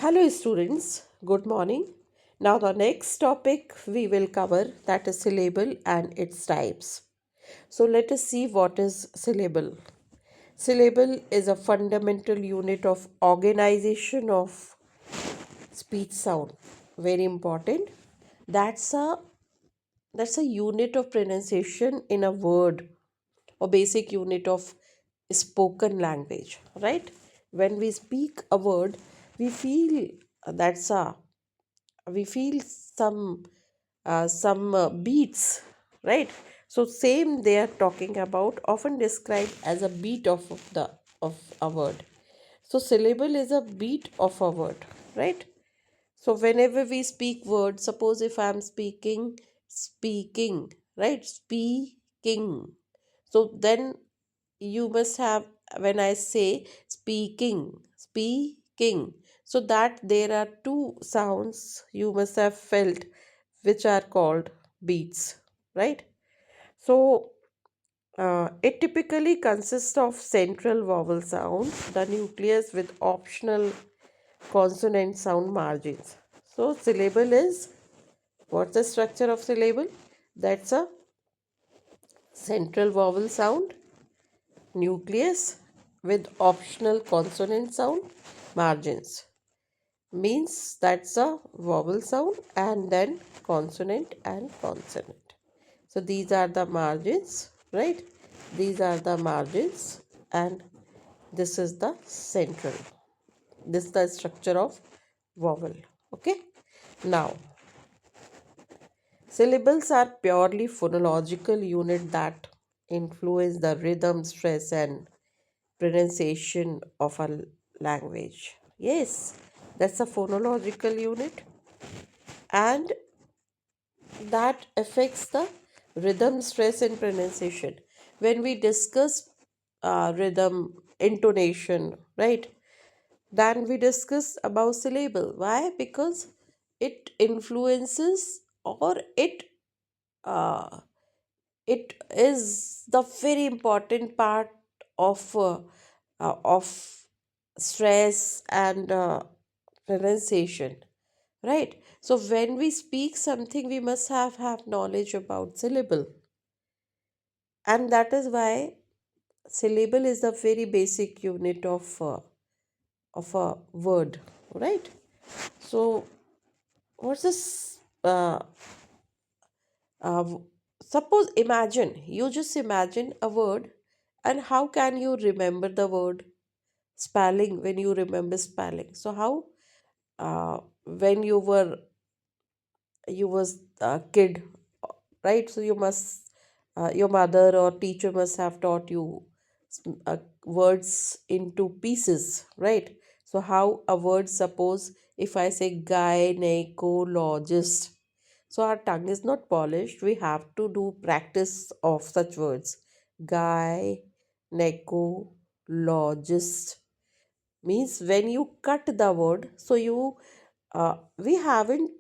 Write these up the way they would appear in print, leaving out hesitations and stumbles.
Hello students, good morning. Now the next topic we will cover, that is syllable and its types. So let us see what is syllable. Syllable is a fundamental unit of organization of speech sound. Very important. That's a that's a unit of pronunciation in a word or basic unit of spoken language, right? When we speak a word, we feel that's a we feel some beats, right? So same they are talking about, often described as a beat of a word. So syllable is a beat of a word, right? So whenever we speak words, suppose if I'm speaking, right, speaking, so then you must have, when I say speaking, so that there are two sounds you must have felt, which are called beats, right? So it typically consists of central vowel sound, the nucleus with optional consonant sound margins. So syllable is, what's the structure of syllable? That's a central vowel sound, nucleus with optional consonant sound margins. Means that's a vowel sound and then consonant and consonant. So these are the margins, right? These are the margins and this is the central. This is the structure of vowel. Okay. Now, syllables are purely phonological unit that influence the rhythm, stress, and pronunciation of a language. Yes, that's a phonological unit, and that affects the rhythm, stress, and pronunciation. When we discuss rhythm, intonation, right? Then we discuss about syllable. Why? Because it influences, or uh, it is the very important part of stress and pronunciation, right? So when we speak something, we must have knowledge about syllable, and that is why syllable is the very basic unit of a word, right? So what's this? Uh, Suppose, imagine, you just imagine a word, and how can you remember the word spelling when you remember spelling? So how, when you was a kid, right? So you must, your mother or teacher must have taught you words into pieces, right? So how a word, suppose if I say gynecologist, so our tongue is not polished, we have to do practice of such words. Gynecologist means when you cut the word, so you we haven't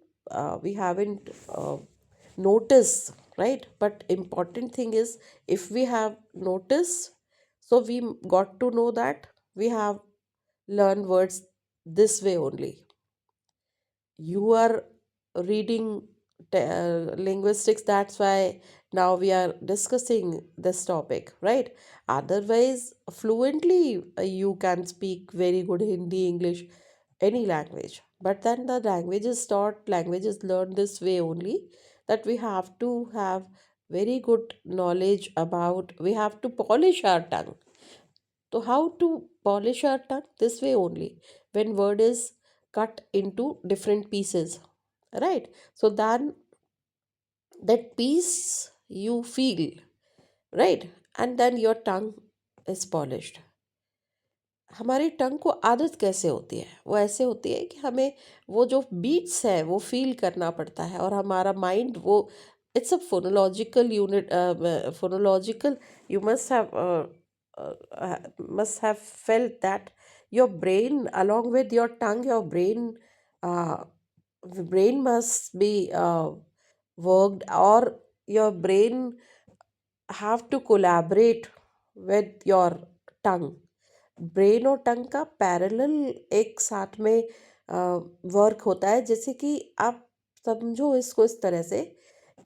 noticed, right? But important thing is, if we have noticed, so we got to know that we have learned words this way only. You are reading linguistics, that's why now we are discussing this topic, right? Otherwise fluently, you can speak very good Hindi, English, any language, but then the language is learned this way only, that we have to have very good knowledge about, we have to polish our tongue. So how to polish our tongue? This way only, when word is cut into different pieces, right? So then that piece you feel, right? And then your tongue is polished. हमारी टंग को आदत कैसे होती है? वो ऐसे होती है कि हमें वो जो बीट्स है वो फील करना पड़ता है, और हमारा माइंड वो, it's a phonological unit, phonological, you must have felt that your brain, along with your tongue, your uh, brain must be worked, or your brain have to collaborate with your tongue. Brain और टंग का parallel एक साथ में work होता है। जैसे कि आप समझो इसको इस तरह से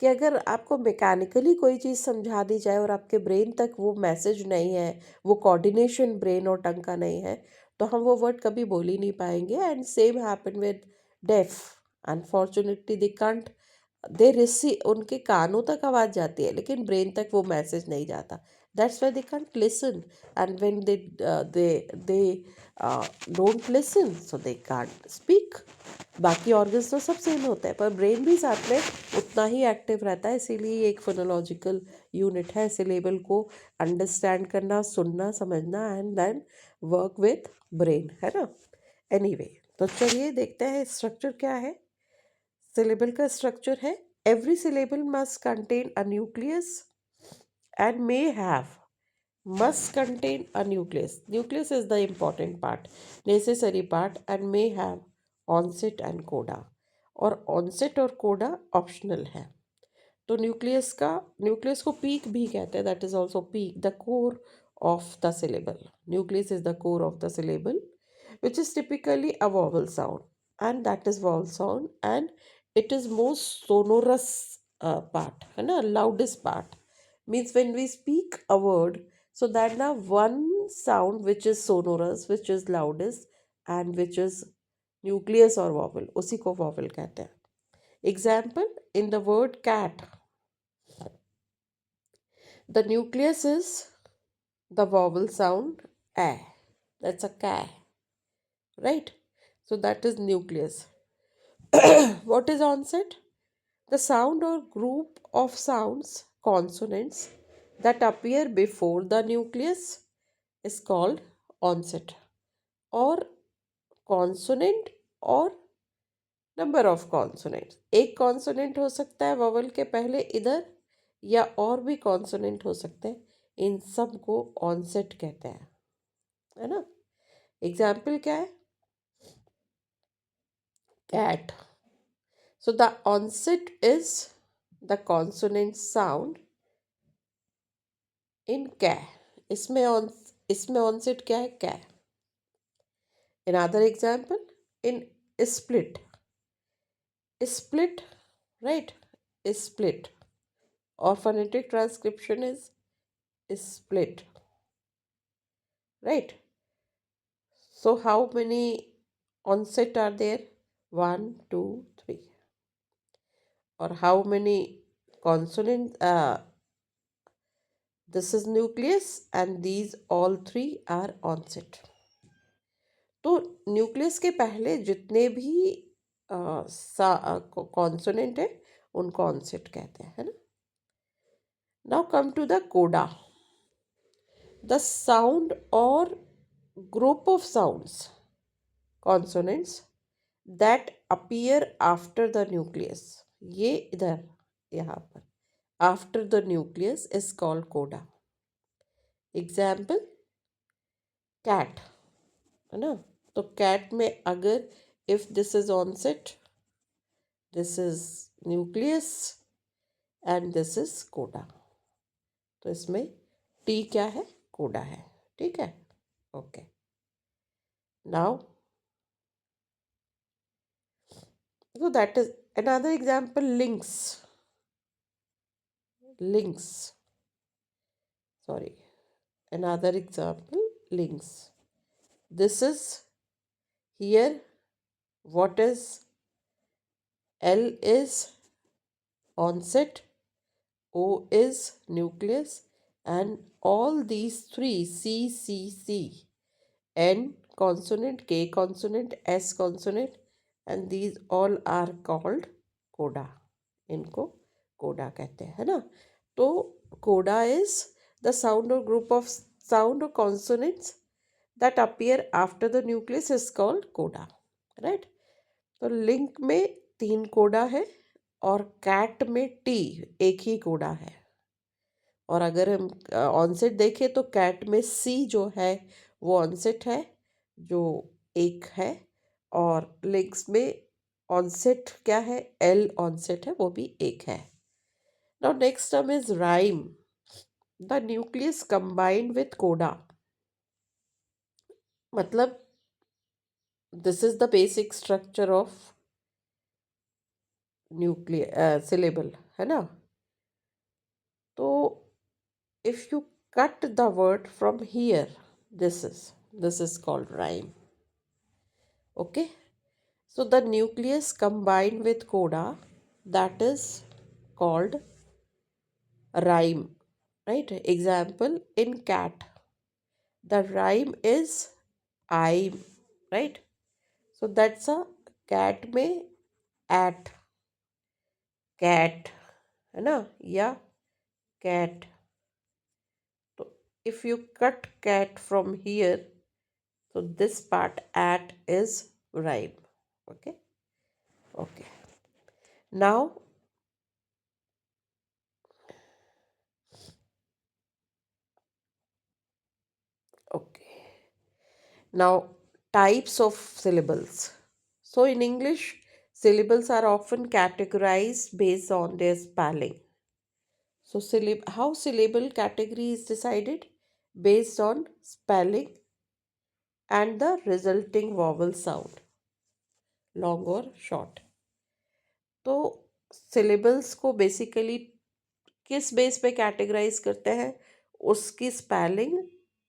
कि अगर आपको मैकेनिकली कोई चीज़ समझा दी जाए और आपके ब्रेन तक वो मैसेज नहीं है, वो कोऑर्डिनेशन ब्रेन और टंग का नहीं है, तो हम वो वर्ड कभी बोल ही नहीं पाएंगे। And same happen with deaf. Unfortunately they can't, they receive, उनके कानों तक आवाज़ जाती है लेकिन ब्रेन तक वो मैसेज नहीं जाता। That's why they can't listen. And when they don't listen, so they can't speak. बाकी ऑर्गन्स तो सब सेम होता है पर ब्रेन भी साथ में उतना ही एक्टिव रहता है, इसीलिए ये एक फोनोलॉजिकल यूनिट है। सिलेबल को अंडरस्टैंड करना, सुनना, समझना and then work with brain, है ना। एनीवे, तो चलिए देखते हैं स्ट्रक्चर क्या है। सिलेबल का स्ट्रक्चर है, every syllable must contain a nucleus and may have, must contain a nucleus. Nucleus is the important part, necessary part, and may have onset and coda. और onset और coda optional है। तो nucleus को peak भी कहते हैं, that is also peak, the core of the syllable. Nucleus is the core of the syllable, which is typically a vowel sound, and that is vowel sound, and it is most sonorous part, है ना, loudest part. Means when we speak a word, so that the one sound which is sonorous, which is loudest, and which is nucleus or vowel, उसी को vowel कहते हैं. Example, in the word cat, the nucleus is the vowel sound a. That's a ka, right? So that is nucleus. What is onset? The sound or group of sounds, consonants, that appear before the nucleus is called onset, or consonant और number of consonant. एक consonant हो सकता है ववल के पहले इधर, या और भी कॉन्सोनेंट हो सकते हैं, इन सब को ऑनसेट कहते हैं, है ना। एग्जाम्पल क्या है? Cat. So the onset is the consonant sound in ca. इसमें ऑनसेट क्या है? कै। Another example, in split. Split, right? Split. Or phonetic transcription is split, right? So how many onset are there? 1, 2, 3. Or how many consonants? This is nucleus and these all three are onset. तो nucleus के पहले जितने भी consonant है उनको onset कहते हैं, है ना। Now come to the coda, the sound or group of sounds, consonants that appear after the nucleus. ये इधर यहाँ पर after the nucleus is called coda. Example, cat, है ना। तो कैट में अगर if this is onset, this is nucleus and this is coda, तो इसमें टी क्या है? कोडा है, ठीक है। Okay, now so that is another example, links. Links, sorry, another example, links. This is here, what is L is onset, O is nucleus, and all these three, C, C, C, N consonant, K consonant, S consonant, and these all are called coda. इनको कोडा कहते हैं, है ना। तो कोडा is the sound or group of sound और consonants that appear after the nucleus is called कोडा, राइट। तो लिंक में 3 कोडा है और कैट में टी एक ही कोडा है। और अगर हम ऑनसेट देखें तो कैट में सी जो है वो ऑनसेट है, जो एक है, और लिंक्स में ऑनसेट क्या है? एल ऑनसेट है, वो भी एक है। Now next term is rhyme, the nucleus combined with कोडा। मतलब this is the basic structure of nuclear syllable, है ना. तो if you cut the word from here, this is called rhyme. Okay, so the nucleus combined with coda, that is called rhyme, right? Example, in cat, the rhyme is I, right? So that's a cat में at, cat, है ना, या cat. So if you cut cat from here, so this part at is rhyme. Okay. Okay. Now, okay. Now, types of syllables. So in English, syllables are often categorized based on their spelling. So how syllable category is decided? Based on spelling and the resulting vowel sound, long or short. तो syllables को basically किस base पे categorise करते हैं? उसकी spelling.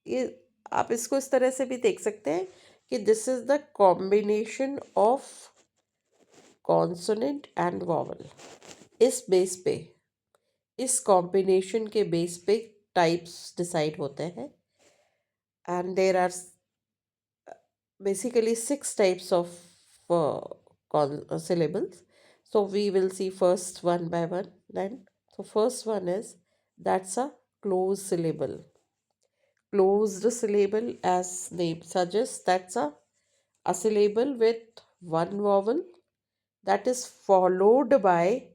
ये आप इसको इस तरह से भी देख सकते हैं कि this is the combination of consonant and vowel. इस बेस पे, इस कॉम्बिनेशन के बेस पे टाइप्स डिसाइड होते हैं. And there are basically 6 types of syllables. So we will see first one by one then. So first one is, that's a closed syllable. Closed syllable, as name suggests, that's a syllable with one vowel that is followed by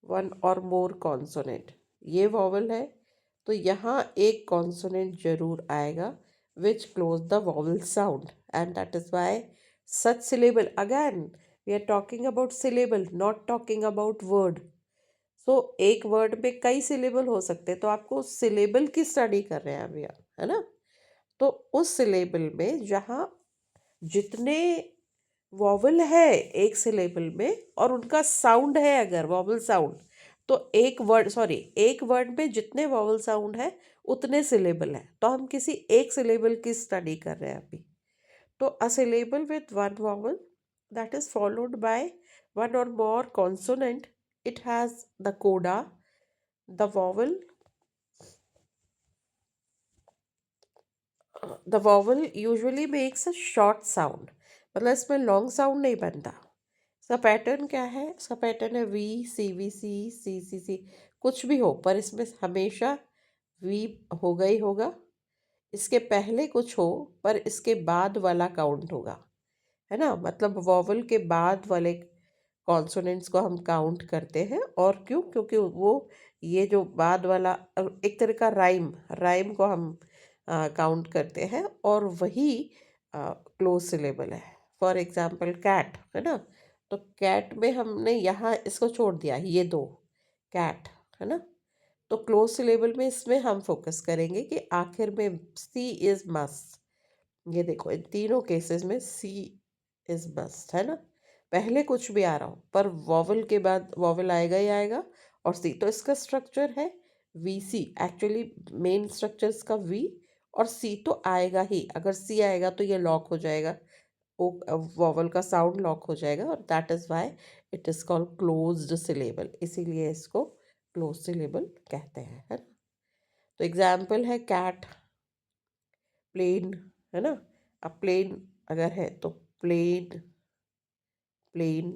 one or more consonant. ये vowel है तो यहाँ एक consonant जरूर आएगा which close the vowel sound, and that is why such syllable, again we are talking about syllable, not talking about word. सो एक word में कई सिलेबल हो सकते हैं, तो आपको सिलेबल की स्टडी कर रहे हैं अभी आप, है ना. तो उस सिलेबल में जहाँ जितने वॉवल है एक सिलेबल में और उनका साउंड है, अगर वॉवल साउंड, तो एक वर्ड में जितने वॉवल साउंड है उतने सिलेबल है. तो हम किसी एक सिलेबल की स्टडी कर रहे हैं अभी. तो a syllable with one vowel that is followed by one or more consonant, it has the coda. The vowel, the vowel usually makes a short sound. मतलब इसमें लॉन्ग साउंड नहीं बनता. इसका पैटर्न क्या है? इसका पैटर्न है वी सी वी सी सी सी सी, कुछ भी हो पर इसमें हमेशा वी होगा ही होगा. इसके पहले कुछ हो पर इसके बाद वाला काउंट होगा, है ना. मतलब वॉवल के बाद वाले कॉन्सोनेंट्स को हम काउंट करते हैं. और क्यों? क्योंकि वो ये जो बाद वाला एक तरह का राइम को हम काउंट करते हैं और वही क्लोज सिलेबल है. फॉर एग्जांपल कैट, है ना. तो कैट में हमने यहाँ इसको छोड़ दिया, ये दो कैट, है ना. तो क्लोज सिलेबल में इसमें हम फोकस करेंगे कि आखिर में सी इज मस्ट. ये देखो इन तीनों केसेस में सी इज मस्ट, है ना. पहले कुछ भी आ रहा हो पर वॉवल के बाद वॉवल आएगा ही आएगा. और सी, तो इसका स्ट्रक्चर है V C. Actually main structure इसका वी और सी तो आएगा ही. अगर सी आएगा तो ये लॉक हो जाएगा, वॉवल का साउंड लॉक हो जाएगा. और that is why it is called closed syllable. इसीलिए इसको क्लोज सिलेबल कहते हैं, है ना. तो एग्जाम्पल है कैट, प्लेन, है ना. अब प्लेन अगर है तो प्लेन प्लेन.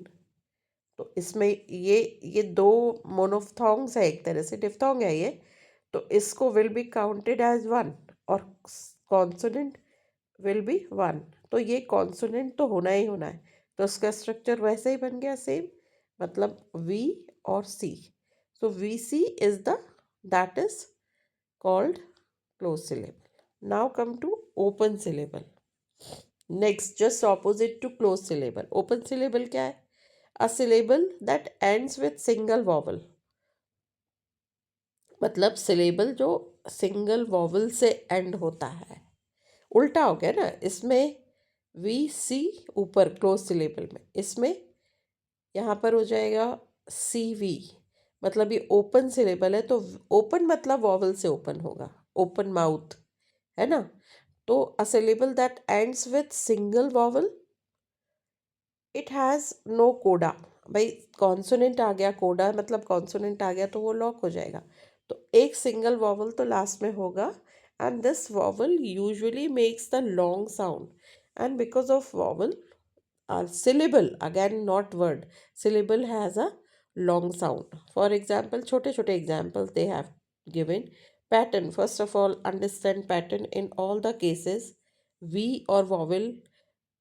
तो इसमें ये दो मोनोफ्थोंग्स है, एक तरह से डिफ्थोंग है ये. तो इसको will be counted as one और कॉन्सोनेंट विल बी वन. तो ये कॉन्सोनेंट तो होना ही होना है. तो इसका स्ट्रक्चर वैसे ही बन गया सेम, मतलब वी और C. So V C is the, that is called close syllable. Now come to open syllable. Next, just opposite to close syllable. Open syllable क्या है? A syllable that ends with single vowel. मतलब syllable जो single vowel से end होता है. उल्टा हो गया ना. इसमें वी सी ऊपर क्लोज सिलेबल में, इसमें यहाँ पर हो जाएगा सी वी, मतलब ये ओपन सिलेबल है तो ओपन मतलब वॉवल से ओपन होगा, ओपन माउथ, है ना। तो a syllable that ends with single vowel, it has no coda. भाई कॉन्सोनेंट आ गया, कोडा मतलब कॉन्सोनेंट आ गया तो वो लॉक हो जाएगा। तो एक सिंगल वॉवल तो लास्ट में होगा, and this vowel usually makes the long sound, and because of vowel syllable, again not word, syllable has a long sound. For example, छोटे छोटे examples they have given. Pattern, first of all understand pattern. In all the cases v or vowel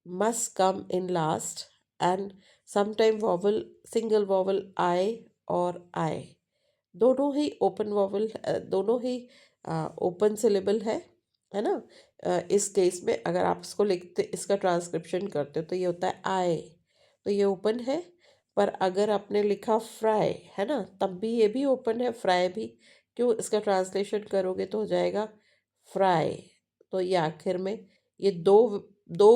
must come in last, and sometime vowel, single vowel I or I, दोनों ही open vowel, दोनों ही open syllable है ना। इस case में अगर आप इसको लिखते, इसका ट्रांसक्रिप्शन करते हो तो ये होता है आई, तो ये ओपन है। पर अगर आपने लिखा फ्राई, है ना, तब भी ये भी ओपन है, फ्राई भी। क्यों, इसका ट्रांसलेशन करोगे तो हो जाएगा फ्राई। तो ये आखिर में ये दो दो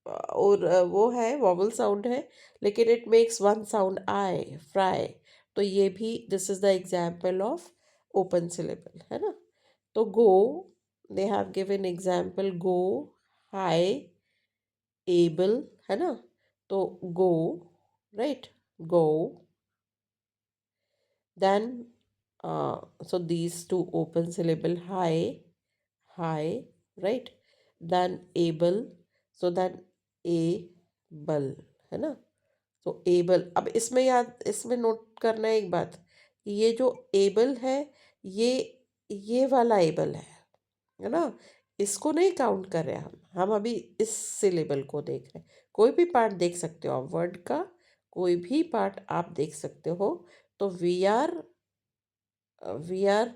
और वो है वॉवल साउंड है, लेकिन it makes one sound I, fry. तो ये भी this is the example of open syllable, है ना। तो go, they have given example go, high, able, है ना। तो go, right, go, then so these two open syllable, high, high, right, then able, so then able, है ना। तो able, अब इसमें याद, इसमें नोट करना है एक बात, ये जो एबल है, ये ये वाला एबल है ना, इसको नहीं काउंट कर रहे हम अभी इस सिलेबल को देख रहे हैं। कोई भी पार्ट देख सकते हो आप, वर्ड का कोई भी पार्ट आप देख सकते हो। तो we are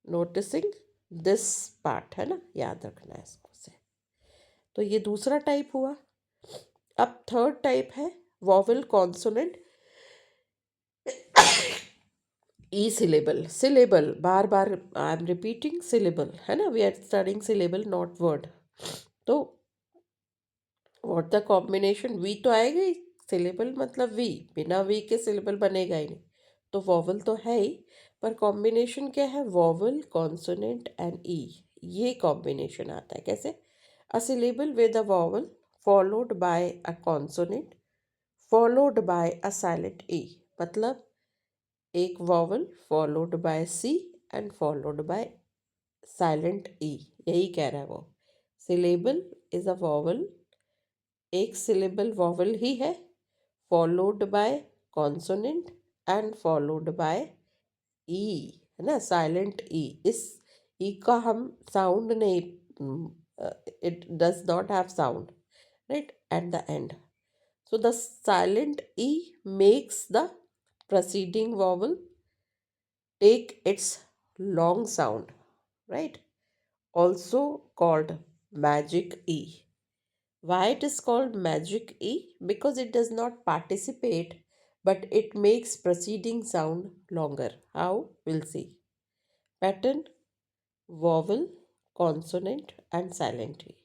noticing this part, है ना, याद रखना है इसको से। तो ये दूसरा टाइप हुआ। अब थर्ड टाइप है vowel consonant e syllable. Syllable बार बार आई एम रिपीटिंग, सिलेबल, है ना, we are studying syllable not word. तो व्हाट द कॉम्बिनेशन, वी तो आएगा ही, सिलेबल मतलब वी, बिना वी के सिलेबल बनेगा ही नहीं। तो वॉवल तो है ही, पर कॉम्बिनेशन क्या है, वॉवल कॉन्सोनेंट एंड ई, ये कॉम्बिनेशन आता है कैसे। A syllable with a vowel followed by a consonant followed by a silent E, मतलब एक vowel followed by C and followed by silent E, यही कह रहा है वो। सिलेबल इज अ वॉवल, एक सिलेबल वॉवल ही है, followed by consonant and followed by E, है ना, साइलेंट ई। इस ई का हम साउंड नहीं, it does not have sound, right, at the end. So the silent E makes the preceding vowel take its long sound, right, also called magic E. Why it is called magic E? Because it does not participate, but it makes preceding sound longer. How? We'll see. Pattern, vowel, consonant and silent E.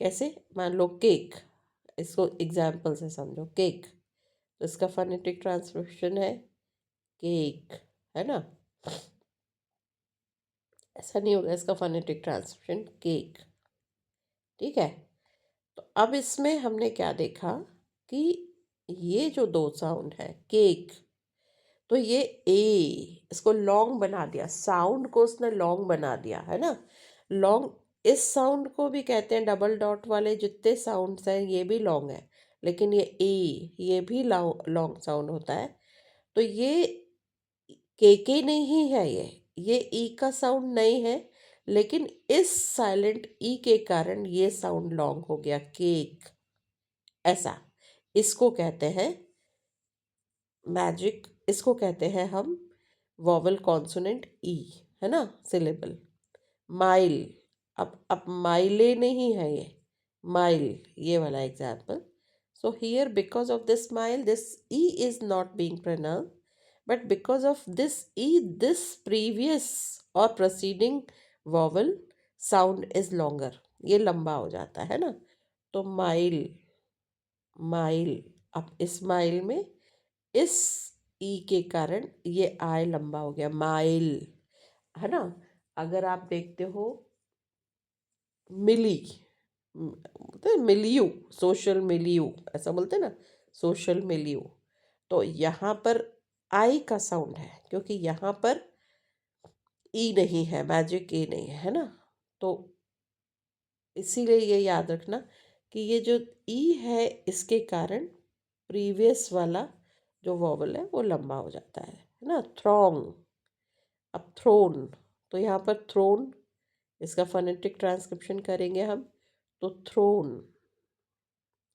कैसे, मान लो cake, इसको example से समझो। Cake, तो इसका phonetic transcription है cake, है ना, ऐसा नहीं होगा इसका फोनेटिक ट्रांसक्रिप्शन केक, ठीक है। तो अब इसमें हमने क्या देखा कि ये जो दो साउंड है केक, तो ये ए, इसको लॉन्ग बना दिया, साउंड को उसने लॉन्ग बना दिया, है ना। लॉन्ग, इस साउंड को भी कहते हैं, डबल डॉट वाले जितने साउंड्स हैं ये भी लॉन्ग है, लेकिन ये भी लॉन्ग साउंड होता है। तो ये के नहीं है, ये ई का साउंड नहीं है, लेकिन इस साइलेंट ई के कारण ये साउंड लॉन्ग हो गया केक, ऐसा। इसको कहते हैं मैजिक, इसको कहते हैं हम वॉवल कॉन्सोनेंट ई, है ना, सिलेबल। माइल, अब माइले नहीं है ये, माइल, ये वाला एग्जाम्पल। So here because of this mile this E is not being pronounce, but because of this E this previous और proceeding vowel sound is longer, ये लंबा हो जाता है ना। तो माइल, माइल। अब इस माइल में इस ई के कारण ये आई लंबा हो गया, माइल, है ना। अगर आप देखते हो मिली, बोलते हैं मिलियू, सोशल मिलियू ऐसा बोलते हैं ना, सोशल मिलियू। तो यहाँ पर आई का साउंड है क्योंकि यहाँ पर ई नहीं है, मैजिक ई नहीं है ना। तो इसीलिए ये याद रखना कि ये जो ई है इसके कारण प्रीवियस वाला जो वॉवल है वो लंबा हो जाता है ना। थ्रोंग, अब थ्रोन, तो यहाँ पर थ्रोन, इसका फोनेटिक ट्रांसक्रिप्शन करेंगे हम, तो थ्रोन,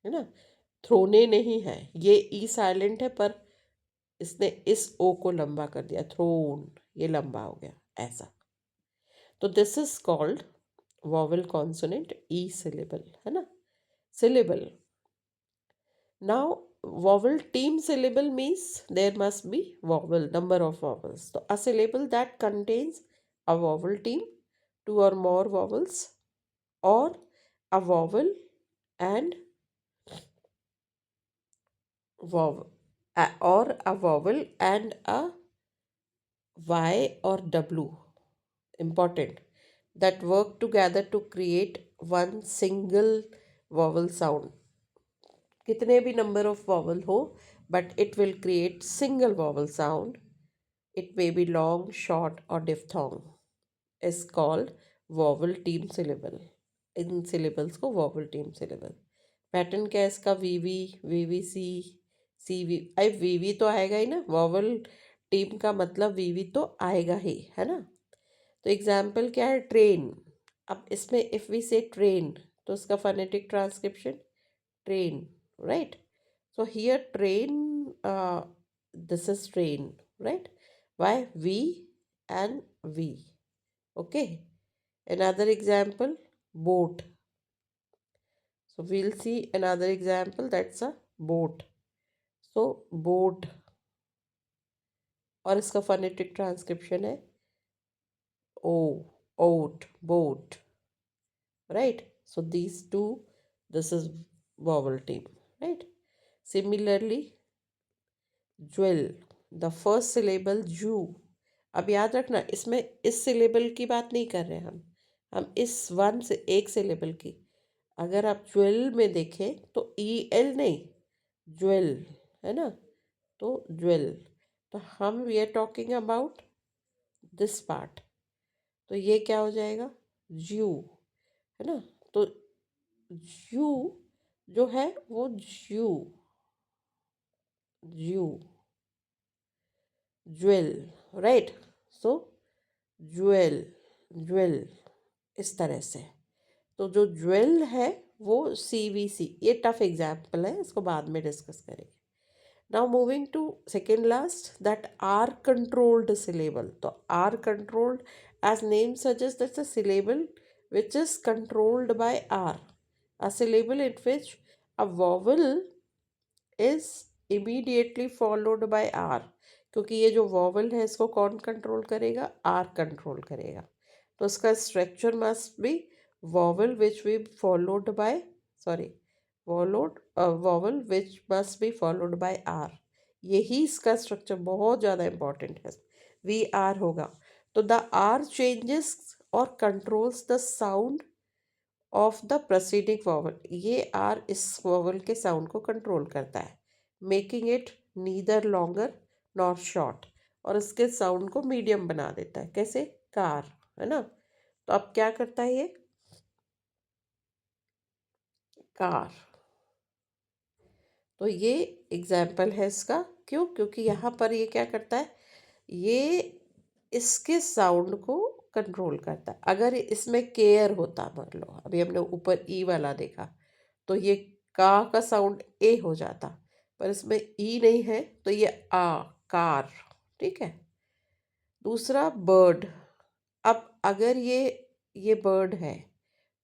है ना। थ्रोने नहीं है, ये ई साइलेंट है पर इसने इस ओ को लंबा कर दिया, थ्रोन, ये लंबा हो गया ऐसा। तो this is called vowel consonant e syllable, है ना, syllable. Now, vowel team syllable means there must be vowel, number of vowels. So, a syllable that contains a vowel team, two or more vowels, or a vowel and vowel, or a vowel and a Y or W, important, that work together to create one single vowel sound. कितने भी number of vowel हो but it will create single vowel sound, it may be long, short और diphthong, is called vowel team syllable. इन syllables को vowel team syllable. Pattern क्या है इसका, वीवी, BBC, CV. आई वीवी तो आएगा ही ना, वॉवल टीम का मतलब वीवी तो आएगा ही, है ना। तो एग्जाम्पल क्या है, ट्रेन। अब इसमें इफ वी से ट्रेन तो उसका phonetic transcription train, right? So here train, this is train, right? Why? V and V. Okay. Another example, boat. So we'll see another example, that's a boat. So boat, और इसका phonetic transcription है O, oat, boat, right? So these two, this is vowel team, right? Similarly, jewel, the first syllable जू। अब याद रखना इसमें इस syllable की बात नहीं कर रहे हैं हम इस वन से एक सिलेबल की। अगर आप ज्वेल में देखें तो ई एल नहीं, ज्वेल, है ना। तो ज्वेल, तो हम we are talking about this part, तो ये क्या हो जाएगा, ज्यू, है ना। तो ज्यू जो है वो ज्यू, ज्यू, ज्वेल, राइट। सो ज्वेल, ज्वेल, इस तरह से। तो जो ज्वेल है वो CVC, ये टफ एग्जाम्पल है, इसको बाद में डिस्कस करेंगे। Now moving to second last, that R controlled syllable. तो R controlled, as name suggest, that's a syllable which is controlled by R, a syllable in which a vowel is immediately followed by R। क्योंकि ये जो vowel है इसको कौन control करेगा, are control करेगा। तो उसका structure must be vowel which we followed by, sorry, followed, vowel which must be followed by R. यही इसका स्ट्रक्चर बहुत ज़्यादा इंपॉर्टेंट है, वी आर होगा। तो द आर चेंजेस और controls the sound of the proceeding vowel. ये are इस वॉवल के साउंड को कंट्रोल करता है, making it neither longer nor short, और इसके साउंड को मीडियम बना देता है। कैसे, कार, है ना। तो अब क्या करता है ये, कार। तो ये एग्जाम्पल है इसका, क्यों, क्योंकि यहाँ पर ये क्या करता है, ये इसके साउंड को कंट्रोल करता है। अगर इसमें केयर होता, मान लो अभी हमने ऊपर ई वाला देखा, तो ये का साउंड ए हो जाता, पर इसमें ई नहीं है तो ये आ, कार, ठीक है। दूसरा बर्ड। अब अगर ये बर्ड है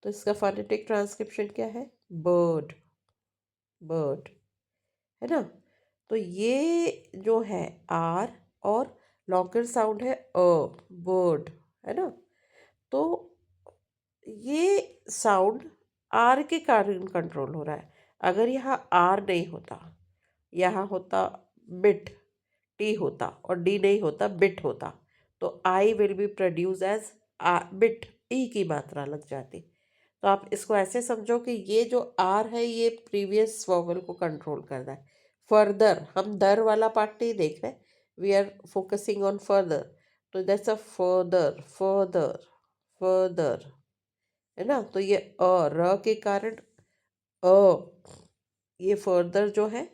तो इसका फोनेटिक ट्रांसक्रिप्शन क्या है, बर्ड, बर्ड, है ना। तो ये जो है आर और लॉन्गर साउंड है बर्ड, है ना। तो ये साउंड आर के कारण कंट्रोल हो रहा है। अगर यहाँ आर नहीं होता, यहाँ होता बिट, टी होता और डी नहीं होता, बिट होता, तो I will be produce as bit, E की मात्रा लग जाती। तो आप इसको ऐसे समझो कि ये जो आर है ये प्रीवियस वॉवल को कंट्रोल कर रहा है। फर्दर, हम दर वाला पार्ट नहीं देख रहे, we are focusing on further. तो that's a further, further, further, है ना। तो ये र के कारण अ, ये फर्दर जो है,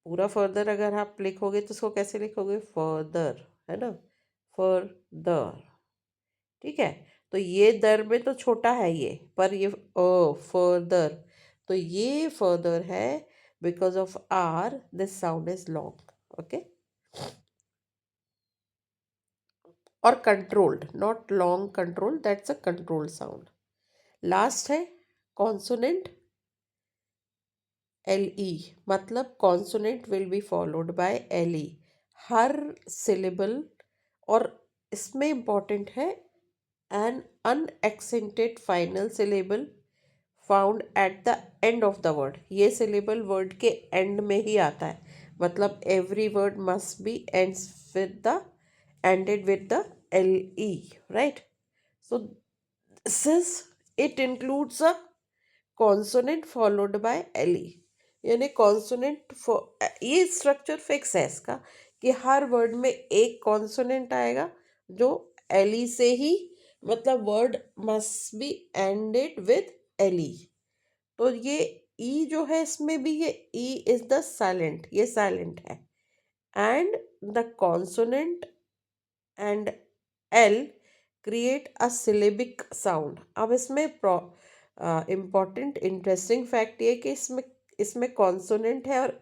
पूरा फर्दर अगर आप लिखोगे तो उसको कैसे लिखोगे, फर्दर, है ना, फर्दर। ठीक है। तो ये दर में तो छोटा है ये, पर ये फर्दर, तो ये फर्दर है, because of R this sound is long. Okay. और controlled, not long control, that's a controlled sound. Last है कॉन्सोनेंट, एल ई, मतलब consonant will be followed by L E, हर सिलेबल। और इसमें इंपॉर्टेंट है an unaccented final syllable found at the end of the word। ये syllable word के end में ही आता है, मतलब every word must be ends with the ended with the le, right? So this is, it includes a consonant followed by le, यानी consonant ये structure fix है इसका, कि हर वर्ड में एक कॉन्सोनेंट आएगा जो एली से ही, मतलब word must be ended with L E. तो ये ई जो है इसमें भी, ये ई इज द साइलेंट, ये साइलेंट है, and the consonant and L create a syllabic sound. अब इसमें इम्पॉर्टेंट इंटरेस्टिंग फैक्ट ये कि इसमें इसमें कॉन्सोनेंट है और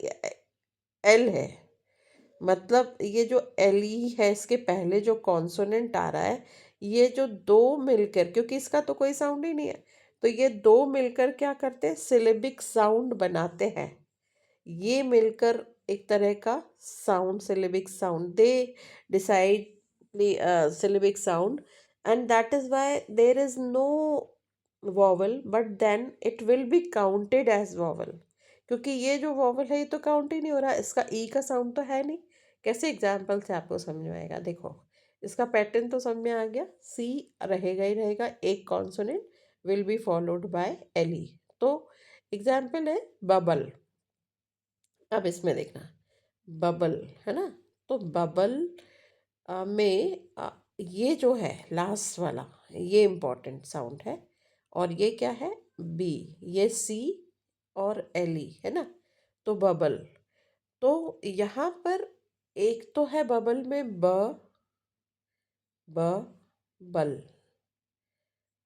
एल है, मतलब ये जो एल ई है इसके पहले जो कॉन्सोनेंट आ रहा है, ये जो दो मिलकर, क्योंकि इसका तो कोई साउंड ही नहीं है, तो ये दो मिलकर क्या करते हैं, सिलेबिक साउंड बनाते हैं। ये मिलकर एक तरह का sound, syllabic sound, they decide the syllabic sound, and that is why there is no vowel, but then it will be counted as vowel। क्योंकि ये जो वॉवल है ये तो काउंट ही नहीं हो रहा, इसका ई का साउंड तो है नहीं। कैसे एग्जाम्पल से आपको समझ में आएगा, देखो इसका पैटर्न तो समझ में आ गया, सी रहेगा ही रहेगा, एक consonant will be followed by L E. तो एग्जाम्पल है बबल। अब इसमें देखना, बबल, है ना, तो बबल में ये जो है लास्ट वाला, ये इम्पोर्टेंट साउंड है, और ये क्या है, बी, ये सी और एल ई, है ना। तो बबल, तो यहाँ पर एक तो है बबल में ब, ब, बल।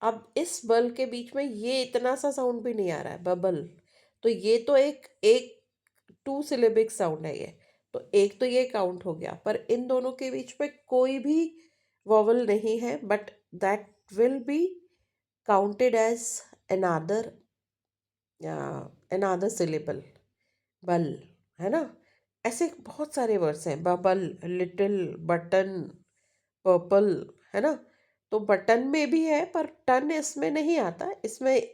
अब इस बल के बीच में ये इतना सा साउंड भी नहीं आ रहा है, बबल। तो ये तो एक एक टू सिलेबिक साउंड है ये, तो एक तो ये काउंट हो गया, पर इन दोनों के बीच में कोई भी वॉवल नहीं है, but that will be counted as another another syllable, ble, है ना। ऐसे बहुत सारे वर्ड्स हैं, बबल, लिटिल, बटन, पर्पल, है ना। तो बटन में भी है, पर टन इसमें नहीं आता इसमें,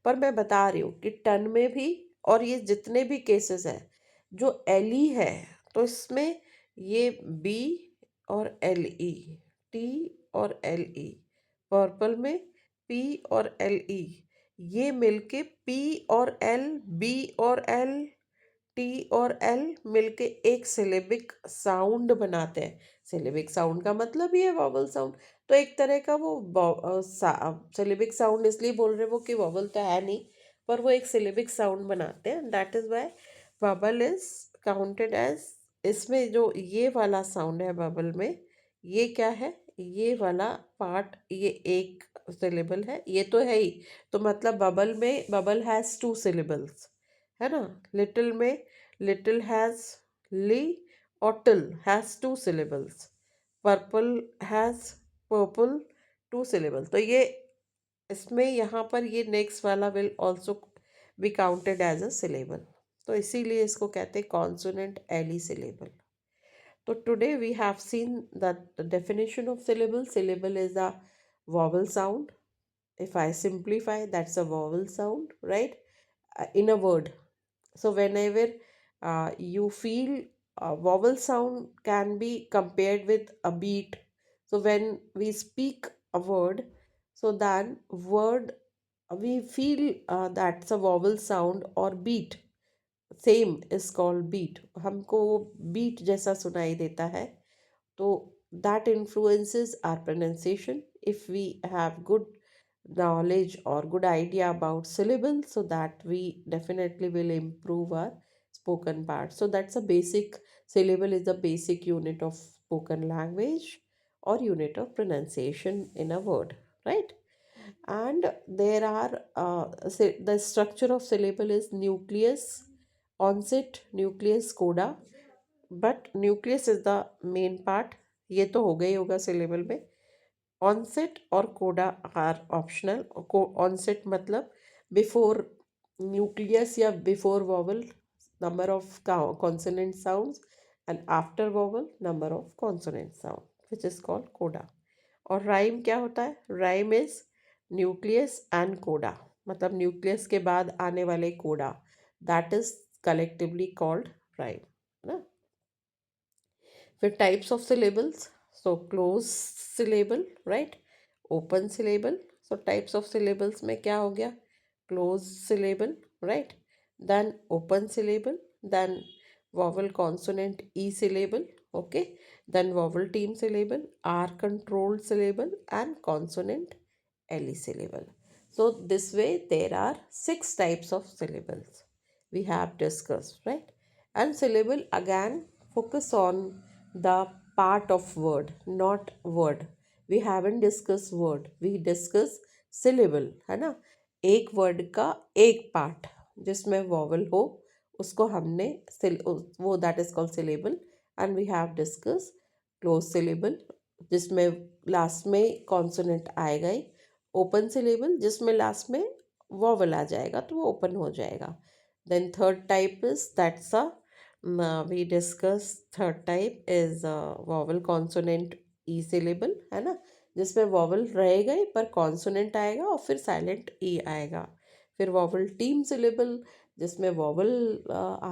पर मैं बता रही हूँ कि टन में भी, और ये जितने भी केसेस हैं जो एल ई है, तो इसमें ये बी और एल ई, टी और एल ई, पर्पल में पी और एल ई, ये मिलके पी और एल, बी और एल, टी और एल मिलके एक सिलेबिक साउंड बनाते हैं। सिलेबिक साउंड का मतलब ही है वॉवल साउंड। तो एक तरह का वो सिलेबिक साउंड इसलिए बोल रहे हैं वो कि वॉवल तो है नहीं, पर वो एक सिलेबिक साउंड बनाते हैं, that is why bubble is counted as. इसमें जो ये वाला साउंड है बबल में, ये क्या है, ये वाला पार्ट, ये एक सिलेबल है, ये तो है ही। तो मतलब बबल में, बबल हैज़ टू सिलेबल्स, है ना। लिटिल में लिटिल हैज़ ली, और tle has two syllables. Purple has purple, two syllable. तो ये इसमें यहाँ पर ये नेक्स्ट वाला will also be counted as a syllable, तो इसीलिए इसको कहते हैं कॉन्सोनेंट एली सिलेबल। तो today we have seen the definition of syllable। Syllable is a vowel sound if I simplify, that's a vowel sound, right? In a word. So whenever you feel a vowel sound can be compared with a beat. So when we speak a word, so then word we feel that's a vowel sound or beat. Same is called beat, हमको वो beat जैसा सुनाई देता है. तो that influences our pronunciation. If we have good knowledge or good idea about syllables, so that we definitely will improve our spoken part. So that's a basic, syllable is the basic unit of spoken language or unit of pronunciation in a word, right? And there are the structure of syllable is nucleus, onset, nucleus, coda. But nucleus is the main part. ये तो हो गई होगा syllable में. Onset और कोडा are optional. Onset मतलब before nucleus या before vowel number of consonant sounds, and after vowel number of consonant sound, which is called कोडा. और राइम क्या होता है? राइम इज न्यूक्लियस एंड कोडा, मतलब न्यूक्लियस के बाद आने वाले coda, that is collectively called rhyme, है ना. फिर types of syllables. So close syllable, right, open syllable. So types of syllables में क्या हो गया? Close syllable, right, then open syllable, then vowel consonant e syllable, okay, then vowel team syllable, r controlled syllable, and consonant le syllable. So this way there are 6 types of syllables we have discussed, right? And syllable again focus on the part of word, not word. We haven't discussed word, we discuss syllable, है ना. एक word का एक part जिसमें vowel हो, उसको हमने वो that is called syllable. And we have discuss close syllable जिसमें लास्ट में कॉन्सोनेंट आएगा ही. ओपन सिलेबल जिसमें लास्ट में वॉवल आ जाएगा तो वो ओपन हो जाएगा. Then third type is that's a we discuss third type is vowel consonant e syllable, है ना, जिसमें वॉवल रहेगा ही पर कॉन्सोनेंट आएगा और फिर साइलेंट ई आएगा. फिर वॉवल टीम सिलेबल जिसमें वॉवल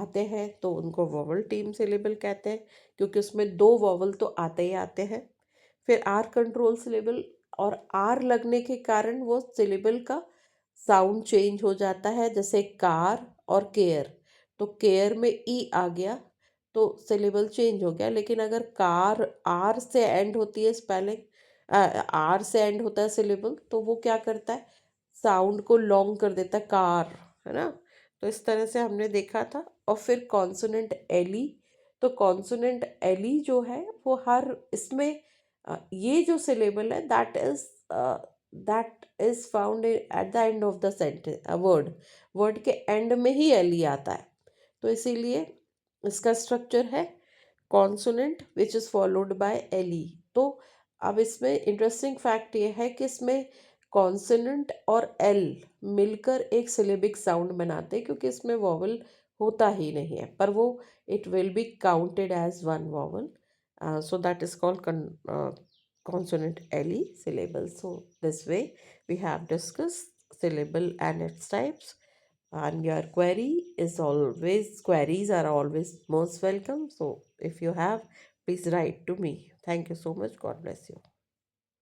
आते हैं तो उनको वॉवल टीम सिलेबल कहते हैं, क्योंकि उसमें 2 वॉवल तो आते ही आते हैं. फिर आर कंट्रोल सिलेबल, और आर लगने के कारण वो सिलेबल का साउंड चेंज हो जाता है, जैसे कार और केयर. तो केयर में ई आ गया तो सिलेबल चेंज हो गया. लेकिन अगर कार आर से एंड होती है स्पेलिंग, आर से एंड होता है सिलेबल, तो वो क्या करता है? साउंड को लॉन्ग कर देता है, कार, है ना. तो इस तरह से हमने देखा था. और फिर कॉन्सोनेंट एली. तो कॉन्सोनेंट एली जो है वो हर इसमें ये जो सिलेबल है that is found at the end of the sentence, word के एंड में ही एली आता है. तो इसीलिए इसका स्ट्रक्चर है consonant which is followed by L E. तो अब इसमें इंटरेस्टिंग फैक्ट ये है कि इसमें कॉन्सोनेंट और एल मिलकर एक सिलेबिक साउंड बनाते हैं, क्योंकि इसमें वॉवल होता ही नहीं है, पर वो it will be counted as one vowel. So that is called consonant LE syllable. So this way we have discussed syllable and its types. And your queries are always most welcome. So if you have, please write to me. Thank you so much. God bless you.